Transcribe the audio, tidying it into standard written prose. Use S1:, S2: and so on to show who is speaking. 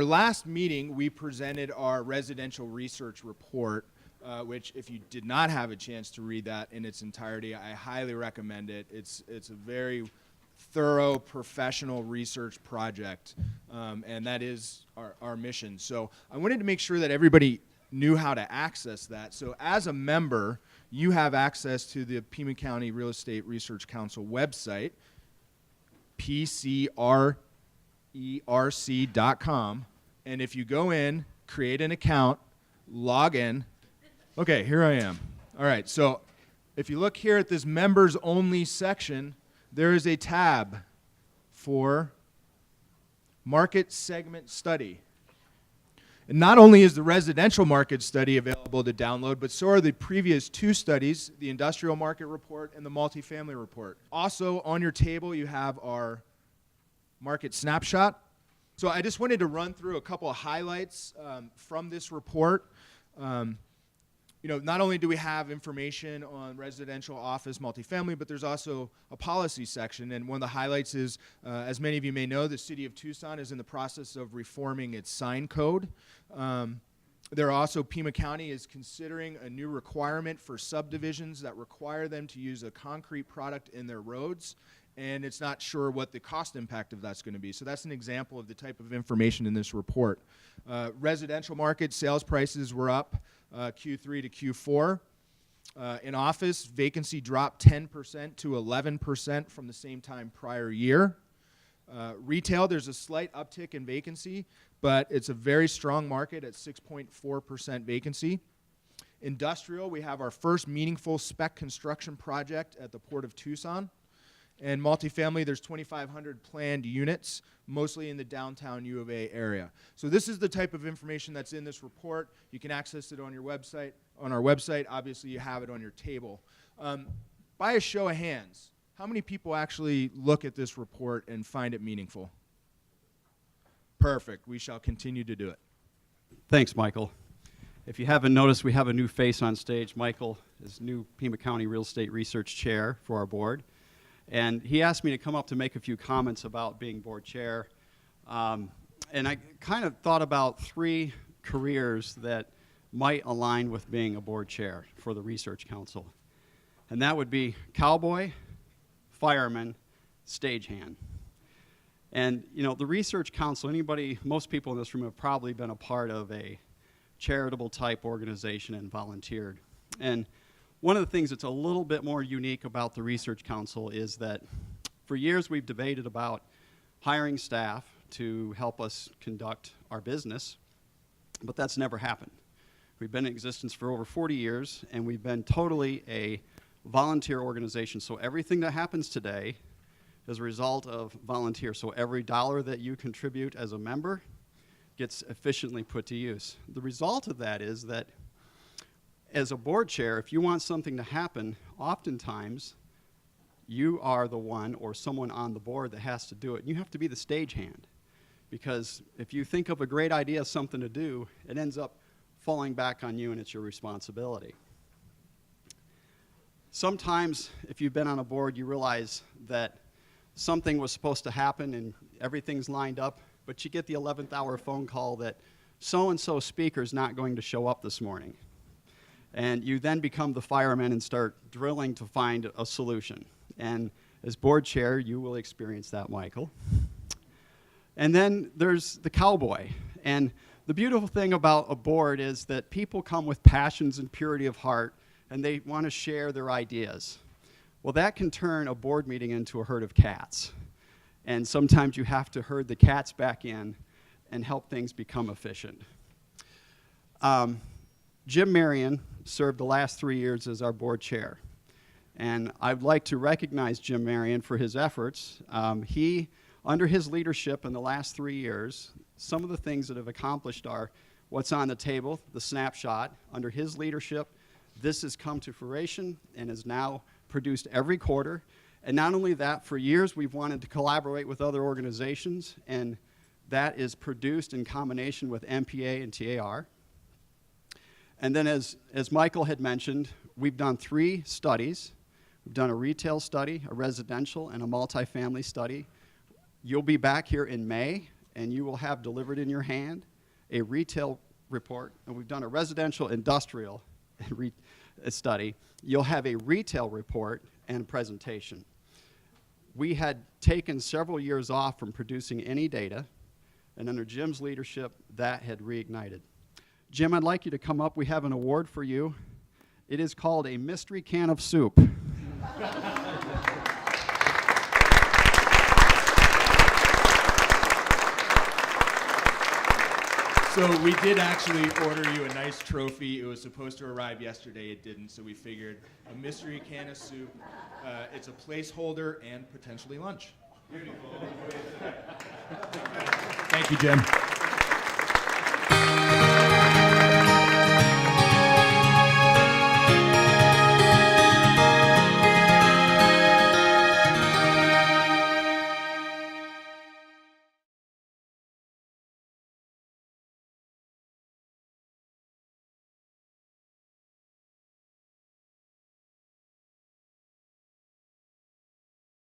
S1: our last meeting, we presented our residential research report, which if you did not have a chance to read that in its entirety, I highly recommend it. It's a very thorough professional research project, and that is our mission. So I wanted to make sure that everybody knew how to access that. So as a member, you have access to the Pima County Real Estate Research Council website, pcrerc.com, and if you go in, create an account, log in. Okay, here I am. All right, so if you look here at this members only section, there is a tab for market segment study. And not only is the residential market study available to download, but so are the previous two studies, the industrial market report and the multifamily report. Also on your table, you have our market snapshot. So I just wanted to run through a couple of highlights from this report. Not only do we have information on residential, office, multifamily, but there's also a policy section. And one of the highlights is, as many of you may know, the city of Tucson is in the process of reforming its sign code. Pima County is considering a new requirement for subdivisions that require them to use a concrete product in their roads. And it's not sure what the cost impact of that's going to be. So that's an example of the type of information in this report. Residential market sales prices were up Q3 to Q4. In office, vacancy dropped 10% to 11% from the same time prior year. Retail, there's a slight uptick in vacancy, but it's a very strong market at 6.4% vacancy. Industrial, we have our first meaningful spec construction project at the Port of Tucson. And multifamily, there's 2,500 planned units, mostly in the downtown U of A area. So this is the type of information that's in this report. You can access it on your website. On our website, obviously, you have it on your table. By a show of hands, how many people actually look at this report and find it meaningful? Perfect. We shall continue to do it.
S2: Thanks, Michael. If you haven't noticed, we have a new face on stage. Michael is new Pima County Real Estate Research Chair for our board. And he asked me to come up to make a few comments about being board chair. And I kind of thought about three careers that might align with being a board chair for the Research Council. And that would be cowboy, fireman, stagehand. And the Research Council, most people in this room have probably been a part of a charitable type organization and volunteered. And one of the things that's a little bit more unique about the Research Council is that for years we've debated about hiring staff to help us conduct our business, but that's never happened. We've been in existence for over 40 years, and we've been totally a volunteer organization. So everything that happens today is a result of volunteer. So every dollar that you contribute as a member gets efficiently put to use. The result of that is that as a board chair, if you want something to happen, oftentimes you are the one or someone on the board that has to do it. You have to be the stagehand, because if you think of a great idea, something to do, it ends up falling back on you and it's your responsibility. Sometimes, if you've been on a board, you realize that something was supposed to happen and everything's lined up, but you get the 11th hour phone call that so-and-so speaker's not going to show up this morning. And you then become the fireman and start drilling to find a solution. And as board chair, you will experience that, Michael. And then there's the cowboy. And the beautiful thing about a board is that people come with passions and purity of heart, and they want to share their ideas. Well, that can turn a board meeting into a herd of cats. And sometimes you have to herd the cats back in and help things become efficient. Jim Marion served the last 3 years as our board chair. And I'd like to recognize Jim Marion for his efforts. Under his leadership in the last 3 years, some of the things that have accomplished are what's on the table, the snapshot. Under his leadership, this has come to fruition and is now produced every quarter. And not only that, for years we've wanted to collaborate with other organizations, and that is produced in combination with MPA and TAR. And then as Michael had mentioned, we've done 3 studies. We've done a retail study, a residential, and a multifamily study. You'll be back here in May, and you will have delivered in your hand a retail report, and we've done a residential industrial study. You'll have a retail report and presentation. We had taken several years off from producing any data, and under Jim's leadership, that had reignited. Jim, I'd like you to come up. We have an award for you. It is called a mystery can of soup.
S1: So we did actually order you a nice trophy. It was supposed to arrive yesterday. It didn't, so we figured a mystery can of soup. It's a placeholder and potentially lunch. Beautiful. Thank you, Jim.